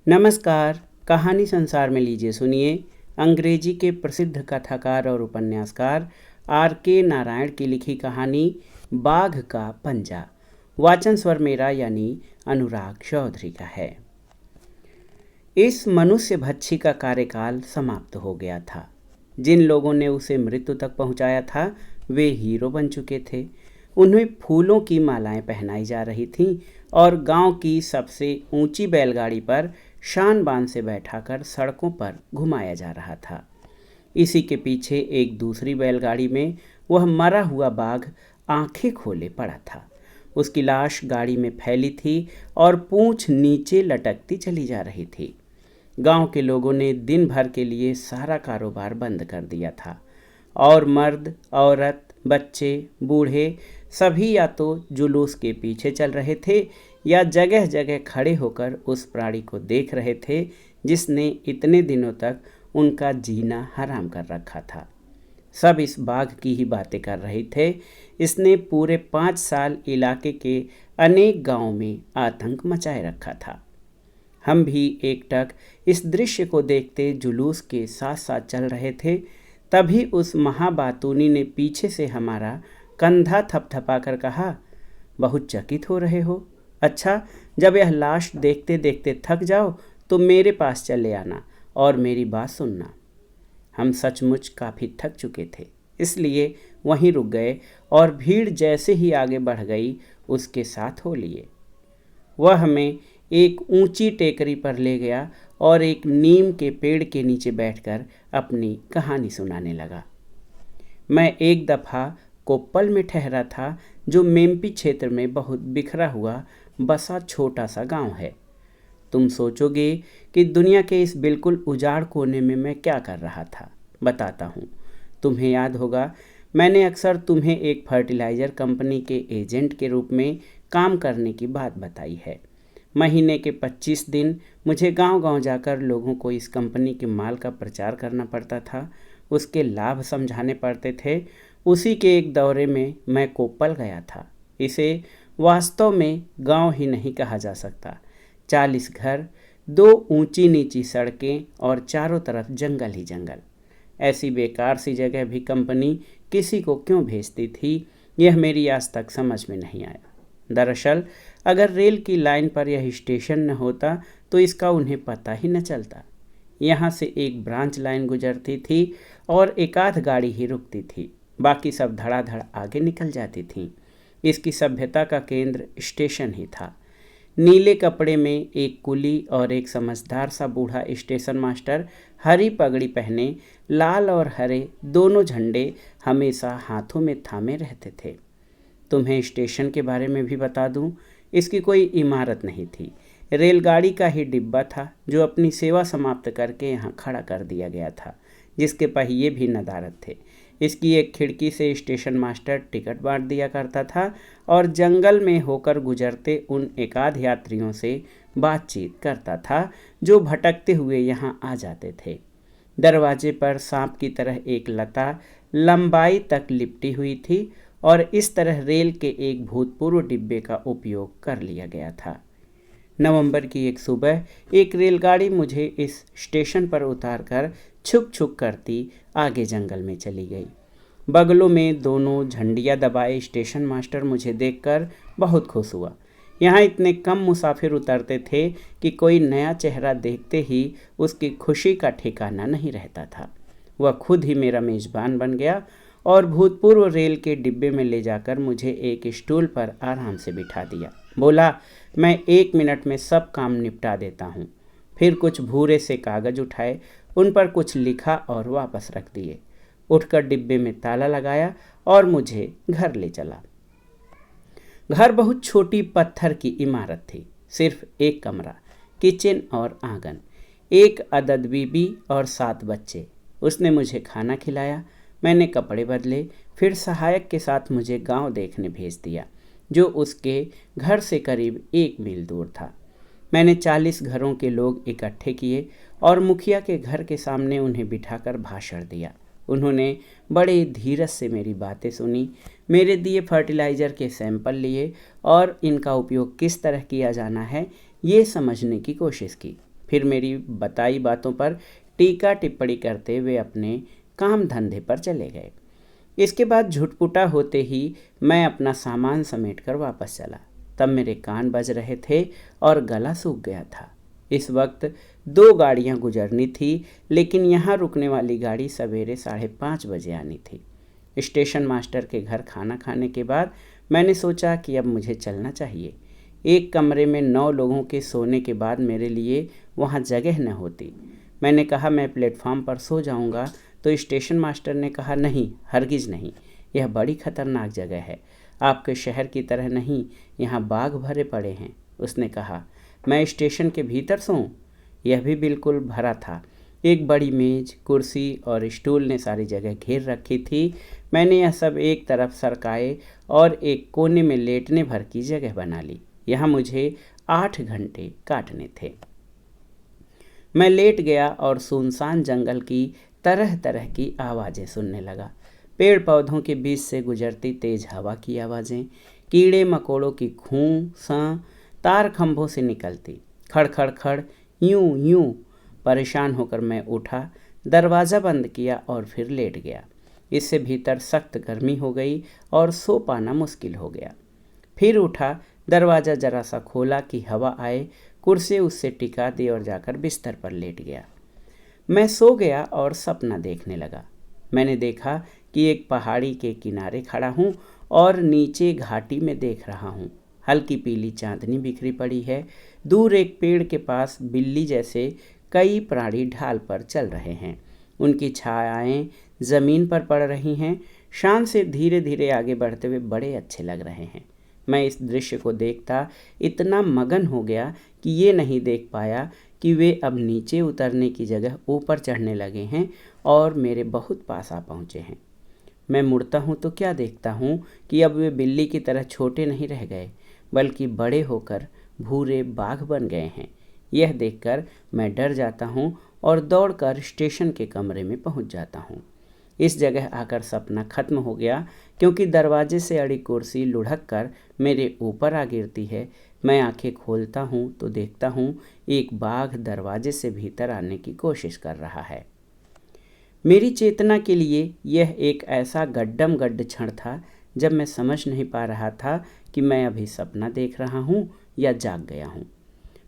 नमस्कार। कहानी संसार में लीजिए सुनिए। अंग्रेजी के प्रसिद्ध कथाकार और उपन्यासकार R.K. नारायण की लिखी कहानी बाघ का पंजा। वाचन स्वर मेरा यानी अनुराग चौधरी का है। इस मनुष्य भक्षी का कार्यकाल समाप्त हो गया था। जिन लोगों ने उसे मृत्यु तक पहुंचाया था वे हीरो बन चुके थे। उन्हें फूलों की मालाएं पहनाई जा रही थीं और गांव की सबसे ऊंची बैलगाड़ी पर शान बान से बैठाकर सड़कों पर घुमाया जा रहा था। इसी के पीछे एक दूसरी बैलगाड़ी में वह मरा हुआ बाघ आंखें खोले पड़ा था। उसकी लाश गाड़ी में फैली थी और पूंछ नीचे लटकती चली जा रही थी। गांव के लोगों ने दिन भर के लिए सारा कारोबार बंद कर दिया था और मर्द, औरत, बच्चे, बूढ़े सभी या तो जुलूस के पीछे चल रहे थे या जगह जगह खड़े होकर उस प्राणी को देख रहे थे जिसने इतने दिनों तक उनका जीना हराम कर रखा था। सब इस बाघ की ही बातें कर रहे थे। इसने पूरे 5 साल इलाके के अनेक गांवों में आतंक मचाए रखा था। हम भी एकटक इस दृश्य को देखते जुलूस के साथ साथ चल रहे थे। तभी उस महाबातूनी ने पीछे से हमारा कंधा थपथपा कर कहा, बहुत चकित हो रहे हो? अच्छा, जब यह लाश देखते देखते थक जाओ तो मेरे पास चले आना और मेरी बात सुनना। हम सचमुच काफ़ी थक चुके थे, इसलिए वहीं रुक गए और भीड़ जैसे ही आगे बढ़ गई उसके साथ हो लिए। वह हमें एक ऊंची टेकरी पर ले गया और एक नीम के पेड़ के नीचे बैठकर अपनी कहानी सुनाने लगा। मैं एक दफ़ा कोप्पल में ठहरा था, जो मेम्पी क्षेत्र में बहुत बिखरा हुआ बसा छोटा सा गांव है। तुम सोचोगे कि दुनिया के इस बिल्कुल उजाड़ कोने में मैं क्या कर रहा था। बताता हूँ। तुम्हें याद होगा, मैंने अक्सर तुम्हें एक फर्टिलाइज़र कंपनी के एजेंट के रूप में काम करने की बात बताई है। महीने के 25 दिन मुझे गांव-गांव जाकर लोगों को इस कंपनी के माल का प्रचार करना पड़ता था, उसके लाभ समझाने पड़ते थे। उसी के एक दौरे में मैं कोप्पल गया था। इसे वास्तव में गांव ही नहीं कहा जा सकता। 40 घर, 2 ऊंची नीची सड़कें और चारों तरफ जंगल ही जंगल। ऐसी बेकार सी जगह भी कंपनी किसी को क्यों भेजती थी, यह मेरी आज तक समझ में नहीं आया। दरअसल अगर रेल की लाइन पर यह स्टेशन न होता तो इसका उन्हें पता ही न चलता। यहाँ से एक ब्रांच लाइन गुजरती थी और एकाध गाड़ी ही रुकती थी, बाकी सब धड़ाधड़ आगे निकल जाती थीं। इसकी सभ्यता का केंद्र स्टेशन ही था। नीले कपड़े में एक कुली और एक समझदार सा बूढ़ा स्टेशन मास्टर हरी पगड़ी पहने लाल और हरे दोनों झंडे हमेशा हाथों में थामे रहते थे। तुम्हें स्टेशन के बारे में भी बता दूं, इसकी कोई इमारत नहीं थी। रेलगाड़ी का ही डिब्बा था जो अपनी सेवा समाप्त करके यहाँ खड़ा कर दिया गया था, जिसके पहिए भी नदारद थे। इसकी एक खिड़की से स्टेशन मास्टर टिकट बांट दिया करता था और जंगल में होकर गुजरते उन एकाध यात्रियों से बातचीत करता था जो भटकते हुए यहाँ आ जाते थे। दरवाजे पर सांप की तरह एक लता लंबाई तक लिपटी हुई थी और इस तरह रेल के एक भूतपूर्व डिब्बे का उपयोग कर लिया गया था। नवंबर की एक सुबह एक रेलगाड़ी मुझे इस स्टेशन पर उतारकर छुक छुक करती आगे जंगल में चली गई। बगलों में दोनों झंडियाँ दबाए स्टेशन मास्टर मुझे देखकर बहुत खुश हुआ। यहाँ इतने कम मुसाफिर उतरते थे कि कोई नया चेहरा देखते ही उसकी खुशी का ठिकाना नहीं रहता था। वह खुद ही मेरा मेज़बान बन गया और भूतपूर्व रेल के डिब्बे में ले जाकर मुझे एक स्टूल पर आराम से बिठा दिया। बोला, मैं 1 मिनट में सब काम निपटा देता हूँ। फिर कुछ भूरे से कागज़ उठाए, उन पर कुछ लिखा और वापस रख दिए। उठकर डिब्बे में ताला लगाया और मुझे घर ले चला। घर बहुत छोटी पत्थर की इमारत थी। सिर्फ एक कमरा, किचन और आंगन, एक अदद बीबी और 7 बच्चे। उसने मुझे खाना खिलाया, मैंने कपड़े बदले, फिर सहायक के साथ मुझे गांव देखने भेज दिया जो उसके घर से करीब 1 मील दूर था। मैंने 40 घरों के लोग इकट्ठे किए और मुखिया के घर के सामने उन्हें बिठाकर भाषण दिया। उन्होंने बड़े धीरज से मेरी बातें सुनी, मेरे दिए फर्टिलाइज़र के सैंपल लिए और इनका उपयोग किस तरह किया जाना है ये समझने की कोशिश की। फिर मेरी बताई बातों पर टीका टिप्पणी करते वे अपने काम धंधे पर चले गए। इसके बाद झुटपुटा होते ही मैं अपना सामान समेटकर वापस चला। तब मेरे कान बज रहे थे और गला सूख गया था। इस वक्त 2 गाड़ियां गुजरनी थी, लेकिन यहाँ रुकने वाली गाड़ी सवेरे 5:30 बजे आनी थी। स्टेशन मास्टर के घर खाना खाने के बाद मैंने सोचा कि अब मुझे चलना चाहिए। एक कमरे में 9 लोगों के सोने के बाद मेरे लिए वहाँ जगह न होती। मैंने कहा मैं प्लेटफॉर्म पर सो जाऊँगा, तो स्टेशन मास्टर ने कहा नहीं, हरगिज़ नहीं, यह बड़ी खतरनाक जगह है, आपके शहर की तरह नहीं, यहाँ बाघ भरे पड़े हैं। उसने कहा मैं स्टेशन के भीतर सोऊं? यह भी बिल्कुल भरा था। एक बड़ी मेज, कुर्सी और स्टूल ने सारी जगह घेर रखी थी। मैंने यह सब एक तरफ सरकाए और एक कोने में लेटने भर की जगह बना ली। यहाँ मुझे 8 घंटे काटने थे। मैं लेट गया और सुनसान जंगल की तरह तरह की आवाज़ें सुनने लगा। पेड़ पौधों के बीच से गुजरती तेज हवा की आवाज़ें, कीड़े मकोड़ों की खूं सां तार खंभों से निकलती, खड़ खड़ खड़, यूं यूं। परेशान होकर मैं उठा, दरवाज़ा बंद किया और फिर लेट गया। इससे भीतर सख्त गर्मी हो गई और सो पाना मुश्किल हो गया। फिर उठा, दरवाज़ा जरा सा खोला कि हवा आए, कुर्सी उससे टिका दी और जाकर बिस्तर पर लेट गया। मैं सो गया और सपना देखने लगा। मैंने देखा कि एक पहाड़ी के किनारे खड़ा हूँ और नीचे घाटी में देख रहा हूँ। हल्की पीली चांदनी बिखरी पड़ी है। दूर एक पेड़ के पास बिल्ली जैसे कई प्राणी ढाल पर चल रहे हैं। उनकी छायाएं ज़मीन पर पड़ रही हैं। शान से धीरे धीरे आगे बढ़ते हुए बड़े अच्छे लग रहे हैं। मैं इस दृश्य को देखता इतना मगन हो गया कि ये नहीं देख पाया कि वे अब नीचे उतरने की जगह ऊपर चढ़ने लगे हैं और मेरे बहुत पास आ पहुँचे हैं। मैं मुड़ता हूँ तो क्या देखता हूँ कि अब वे बिल्ली की तरह छोटे नहीं रह गए, बल्कि बड़े होकर भूरे बाघ बन गए हैं। यह देखकर मैं डर जाता हूँ और दौड़कर स्टेशन के कमरे में पहुँच जाता हूँ। इस जगह आकर सपना खत्म हो गया, क्योंकि दरवाजे से अड़ी कुर्सी लुढ़क कर मेरे ऊपर आ गिरती है। मैं आंखें खोलता हूँ तो देखता हूँ एक बाघ दरवाजे से भीतर आने की कोशिश कर रहा है। मेरी चेतना के लिए यह एक ऐसा गड्डम गड्ड क्षण था जब मैं समझ नहीं पा रहा था कि मैं अभी सपना देख रहा हूँ या जाग गया हूँ।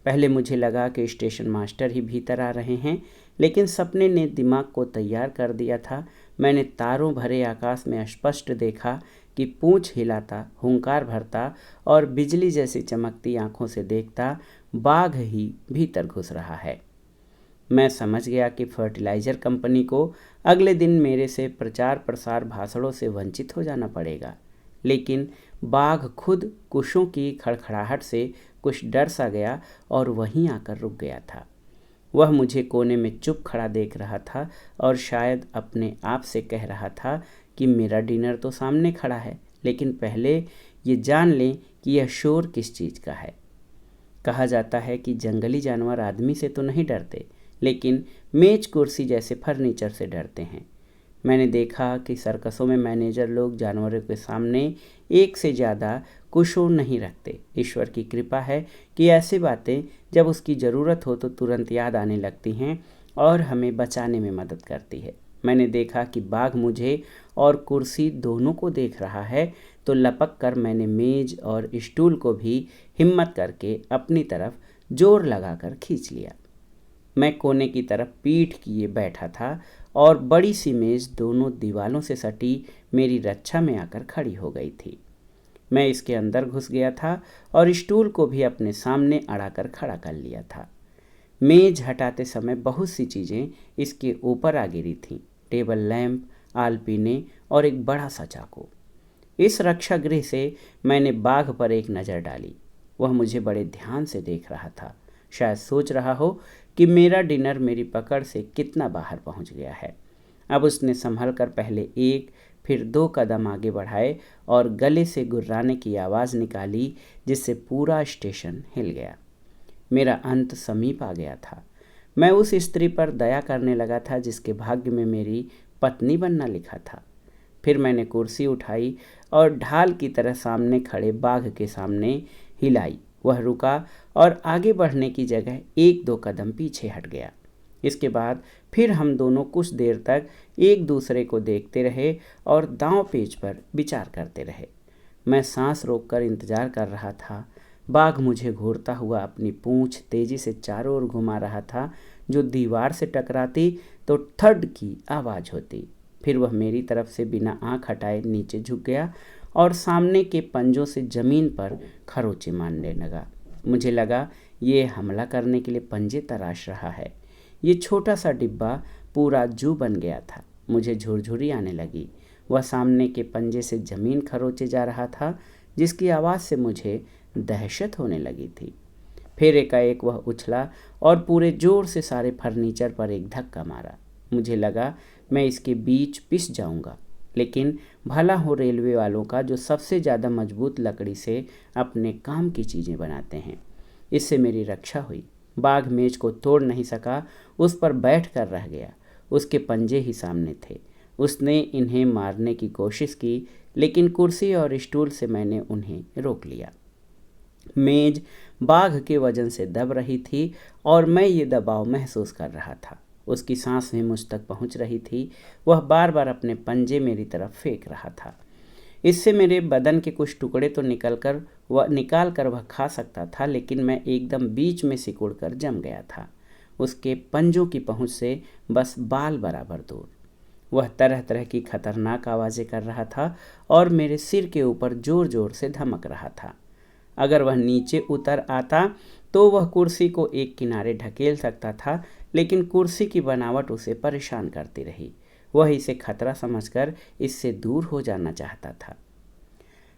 पहले मुझे लगा कि स्टेशन मास्टर ही भीतर आ रहे हैं, लेकिन सपने ने दिमाग को तैयार कर दिया था। मैंने तारों भरे आकाश में स्पष्ट देखा कि पूंछ हिलाता, हुंकार भरता और बिजली जैसी चमकती आंखों से देखता बाघ ही भीतर घुस रहा है। मैं समझ गया कि फर्टिलाइज़र कंपनी को अगले दिन मेरे से प्रचार प्रसार भाषणों से वंचित हो जाना पड़ेगा। लेकिन बाघ खुद कुशों की खड़खड़ाहट से कुछ डर सा गया और वहीं आकर रुक गया था। वह मुझे कोने में चुप खड़ा देख रहा था और शायद अपने आप से कह रहा था कि मेरा डिनर तो सामने खड़ा है, लेकिन पहले ये जान लें कि यह शोर किस चीज़ का है। कहा जाता है कि जंगली जानवर आदमी से तो नहीं डरते, लेकिन मेज कुर्सी जैसे फर्नीचर से डरते हैं। मैंने देखा कि सर्कसों में मैनेजर लोग जानवरों के सामने एक से ज़्यादा कुशों नहीं रखते। ईश्वर की कृपा है कि ऐसी बातें जब उसकी ज़रूरत हो तो तुरंत याद आने लगती हैं और हमें बचाने में मदद करती है। मैंने देखा कि बाघ मुझे और कुर्सी दोनों को देख रहा है, तो लपक कर मैंने मेज और स्टूल को भी हिम्मत करके अपनी तरफ जोर लगाकर खींच लिया। मैं कोने की तरफ पीठ किए बैठा था और बड़ी सी मेज़ दोनों दीवालों से सटी मेरी रक्षा में आकर खड़ी हो गई थी। मैं इसके अंदर घुस गया था और स्टूल को भी अपने सामने अड़ाकर खड़ा कर लिया था। मेज हटाते समय बहुत सी चीज़ें इसके ऊपर आ गिरी थीं। टेबल लैंप, आलपीने और एक बड़ा सा चाकू। इस रक्षा गृह से मैंने बाघ पर एक नज़र डाली। वह मुझे बड़े ध्यान से देख रहा था, शायद सोच रहा हो कि मेरा डिनर मेरी पकड़ से कितना बाहर पहुंच गया है। अब उसने संभल कर पहले 1 फिर 2 कदम आगे बढ़ाए और गले से गुर्राने की आवाज़ निकाली, जिससे पूरा स्टेशन हिल गया। मेरा अंत समीप आ गया था। मैं उस स्त्री पर दया करने लगा था जिसके भाग्य में मेरी पत्नी बनना लिखा था। फिर मैंने कुर्सी उठाई और ढाल की तरह सामने खड़े बाघ के सामने हिलाई। वह रुका और आगे बढ़ने की जगह 1-2 कदम पीछे हट गया। इसके बाद फिर हम दोनों कुछ देर तक एक दूसरे को देखते रहे और दांव पेच पर विचार करते रहे। मैं सांस रोककर इंतजार कर रहा था। बाघ मुझे घूरता हुआ अपनी पूंछ तेजी से चारों ओर घुमा रहा था। जो दीवार से टकराती तो थड की आवाज़ होती। फिर वह मेरी तरफ से बिना आँख हटाए नीचे झुक गया और सामने के पंजों से जमीन पर खरोंचे मारने लगा। मुझे लगा ये हमला करने के लिए पंजे तराश रहा है। ये छोटा सा डिब्बा पूरा जू बन गया था। मुझे झुरझुरी आने लगी। वह सामने के पंजे से जमीन खरोंचे जा रहा था, जिसकी आवाज़ से मुझे दहशत होने लगी थी। फिर एकाएक वह उछला और पूरे जोर से सारे फर्नीचर पर एक धक्का मारा। मुझे लगा मैं इसके बीच पिस जाऊंगा, लेकिन भला हो रेलवे वालों का, जो सबसे ज़्यादा मजबूत लकड़ी से अपने काम की चीज़ें बनाते हैं। इससे मेरी रक्षा हुई। बाघ मेज को तोड़ नहीं सका, उस पर बैठ कर रह गया। उसके पंजे ही सामने थे। उसने इन्हें मारने की कोशिश की, लेकिन कुर्सी और स्टूल से मैंने उन्हें रोक लिया। मेज बाघ के वजन से दब रही थी और मैं ये दबाव महसूस कर रहा था। उसकी सांस भी मुझ तक पहुंच रही थी। वह बार बार अपने पंजे मेरी तरफ फेंक रहा था। इससे मेरे बदन के कुछ टुकड़े तो निकाल कर वह खा सकता था, लेकिन मैं एकदम बीच में सिकुड़ कर जम गया था, उसके पंजों की पहुंच से बस बाल बराबर दूर। वह तरह तरह की खतरनाक आवाज़ें कर रहा था और मेरे सिर के ऊपर ज़ोर ज़ोर से धमक रहा था। अगर वह नीचे उतर आता तो वह कुर्सी को एक किनारे ढकेल सकता था, लेकिन कुर्सी की बनावट उसे परेशान करती रही। वह इसे खतरा समझकर इससे दूर हो जाना चाहता था।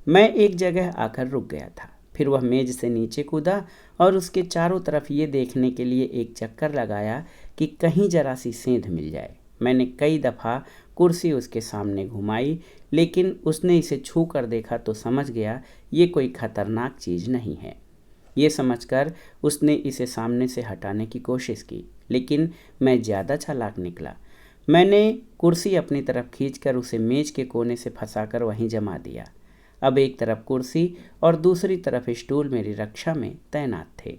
मैं एक जगह आकर रुक गया था। फिर वह मेज से नीचे कूदा और उसके चारों तरफ ये देखने के लिए एक चक्कर लगाया कि कहीं जरा सी सेंध मिल जाए। मैंने कई दफ़ा कुर्सी उसके सामने घुमाई, लेकिन उसने इसे छू कर देखा तो समझ गया ये कोई खतरनाक चीज़ नहीं है। ये समझकर उसने इसे सामने से हटाने की कोशिश की, लेकिन मैं ज़्यादा चालाक निकला। मैंने कुर्सी अपनी तरफ खींचकर उसे मेज के कोने से फंसाकर वहीं जमा दिया। अब एक तरफ कुर्सी और दूसरी तरफ स्टूल मेरी रक्षा में तैनात थे।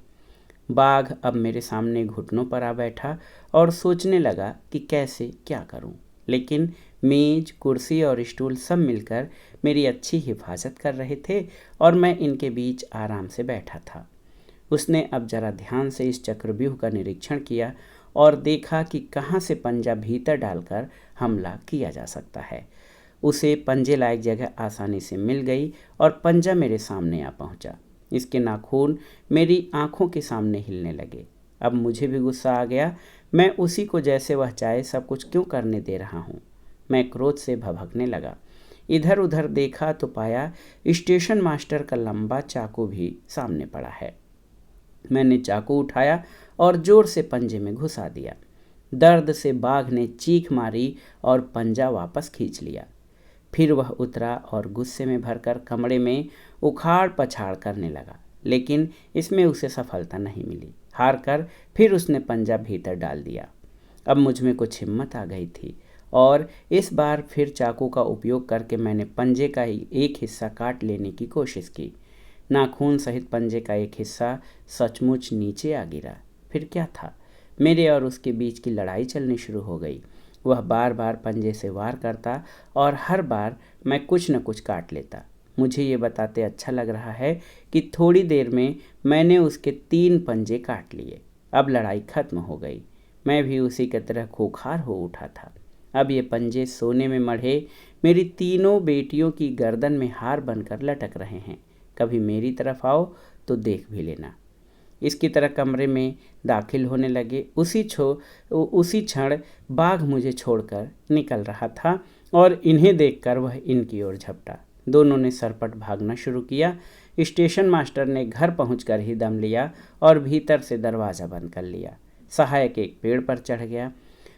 बाघ अब मेरे सामने घुटनों पर आ बैठा और सोचने लगा कि कैसे क्या करूं, लेकिन मेज, कुर्सी और स्टूल सब मिलकर मेरी अच्छी हिफाजत कर रहे थे और मैं इनके बीच आराम से बैठा था। उसने अब जरा ध्यान से इस चक्रव्यूह का निरीक्षण किया और देखा कि कहाँ से पंजा भीतर डालकर हमला किया जा सकता है। उसे पंजे लायक जगह आसानी से मिल गई और पंजा मेरे सामने आ पहुंचा। इसके नाखून मेरी आंखों के सामने हिलने लगे। अब मुझे भी गुस्सा आ गया। मैं उसी को जैसे वह चाहे सब कुछ क्यों करने दे रहा हूँ। मैं क्रोध से भभकने लगा। इधर उधर देखा तो पाया स्टेशन मास्टर का लंबा चाकू भी सामने पड़ा है। मैंने चाकू उठाया और जोर से पंजे में घुसा दिया। दर्द से बाघ ने चीख मारी और पंजा वापस खींच लिया। फिर वह उतरा और गुस्से में भरकर कमरे में उखाड़ पछाड़ करने लगा, लेकिन इसमें उसे सफलता नहीं मिली। हार कर फिर उसने पंजा भीतर डाल दिया। अब मुझ में कुछ हिम्मत आ गई थी और इस बार फिर चाकू का उपयोग करके मैंने पंजे का एक हिस्सा काट लेने की कोशिश की। नाखून सहित पंजे का एक हिस्सा सचमुच नीचे आ गिरा। फिर क्या था, मेरे और उसके बीच की लड़ाई चलनी शुरू हो गई। वह बार बार पंजे से वार करता और हर बार मैं कुछ न कुछ काट लेता। मुझे ये बताते अच्छा लग रहा है कि थोड़ी देर में मैंने उसके 3 पंजे काट लिए। अब लड़ाई खत्म हो गई। मैं भी उसी की तरह खूंखार हो उठा था। अब ये पंजे सोने में मढ़े मेरी तीनों बेटियों की गर्दन में हार बनकर लटक रहे हैं। कभी मेरी तरफ आओ तो देख भी लेना। इसकी तरह कमरे में दाखिल होने लगे। उसी क्षण बाघ मुझे छोड़कर निकल रहा था और इन्हें देखकर वह इनकी ओर झपटा। दोनों ने सरपट भागना शुरू किया। स्टेशन मास्टर ने घर पहुंचकर ही दम लिया और भीतर से दरवाज़ा बंद कर लिया। सहायक एक पेड़ पर चढ़ गया।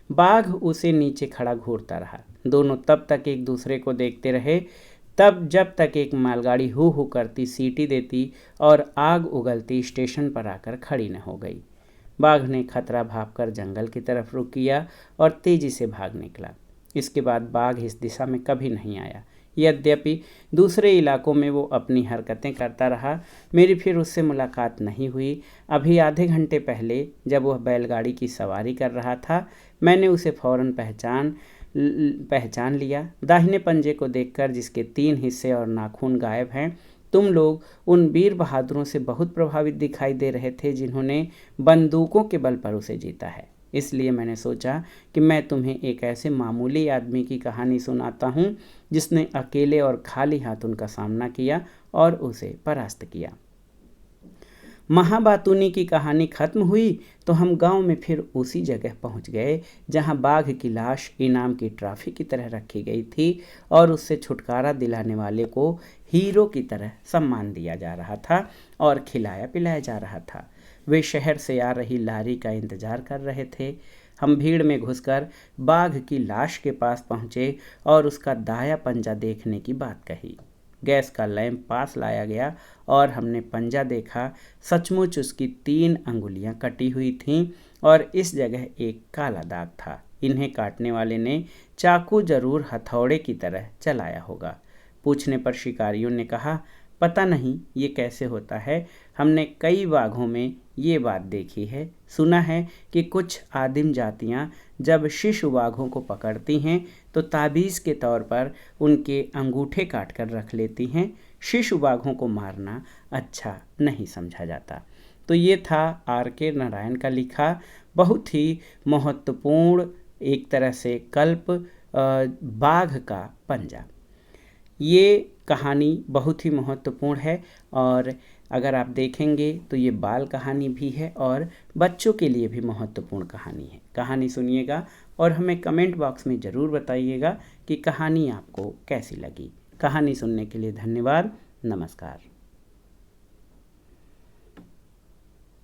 बाघ उसे नीचे खड़ा घूरता रहा। दोनों तब तक एक दूसरे को देखते रहे जब तक एक मालगाड़ी हू हू करती सीटी देती और आग उगलती स्टेशन पर आकर खड़ी न हो गई। बाघ ने खतरा भांपकर जंगल की तरफ रुख किया और तेजी से भाग निकला। इसके बाद बाघ इस दिशा में कभी नहीं आया। यद्यपि दूसरे इलाकों में वो अपनी हरकतें करता रहा। मेरी फिर उससे मुलाकात नहीं हुई। अभी आधे घंटे पहले जब वह बैलगाड़ी की सवारी कर रहा था, मैंने उसे फौरन पहचान लिया। दाहिने पंजे को देखकर, जिसके 3 हिस्से और नाखून गायब हैं, तुम लोग उन वीर बहादुरों से बहुत प्रभावित दिखाई दे रहे थे जिन्होंने बंदूकों के बल पर उसे जीता है। इसलिए मैंने सोचा कि मैं तुम्हें एक ऐसे मामूली आदमी की कहानी सुनाता हूँ जिसने अकेले और खाली हाथ उनका सामना किया और उसे परास्त किया। महाबातुनी की कहानी खत्म हुई तो हम गांव में फिर उसी जगह पहुंच गए जहां बाघ की लाश इनाम की ट्रॉफी की तरह रखी गई थी और उससे छुटकारा दिलाने वाले को हीरो की तरह सम्मान दिया जा रहा था और खिलाया पिलाया जा रहा था। वे शहर से आ रही लारी का इंतजार कर रहे थे। हम भीड़ में घुसकर बाघ की लाश के पास पहुंचे और उसका दाया पंजा देखने की बात कही। गैस का लैंप पास लाया गया और हमने पंजा देखा। सचमुच उसकी 3 अंगुलियां कटी हुई थीं और इस जगह एक काला दाग था। इन्हें काटने वाले ने चाकू जरूर हथौड़े की तरह चलाया होगा। पूछने पर शिकारियों ने कहा, पता नहीं ये कैसे होता है, हमने कई बाघों में ये बात देखी है। सुना है कि कुछ आदिम जातियां जब शिशु बाघों को पकड़ती हैं तो ताबीज़ के तौर पर उनके अंगूठे काट कर रख लेती हैं। शिशु बाघों को मारना अच्छा नहीं समझा जाता। तो ये था R.K. नारायण का लिखा बहुत ही महत्वपूर्ण एक तरह से कल्प बाघ का पंजा। ये कहानी बहुत ही महत्वपूर्ण है और अगर आप देखेंगे तो ये बाल कहानी भी है और बच्चों के लिए भी महत्वपूर्ण कहानी है। कहानी सुनिएगा और हमें कमेंट बॉक्स में ज़रूर बताइएगा कि कहानी आपको कैसी लगी। कहानी सुनने के लिए धन्यवाद। नमस्कार।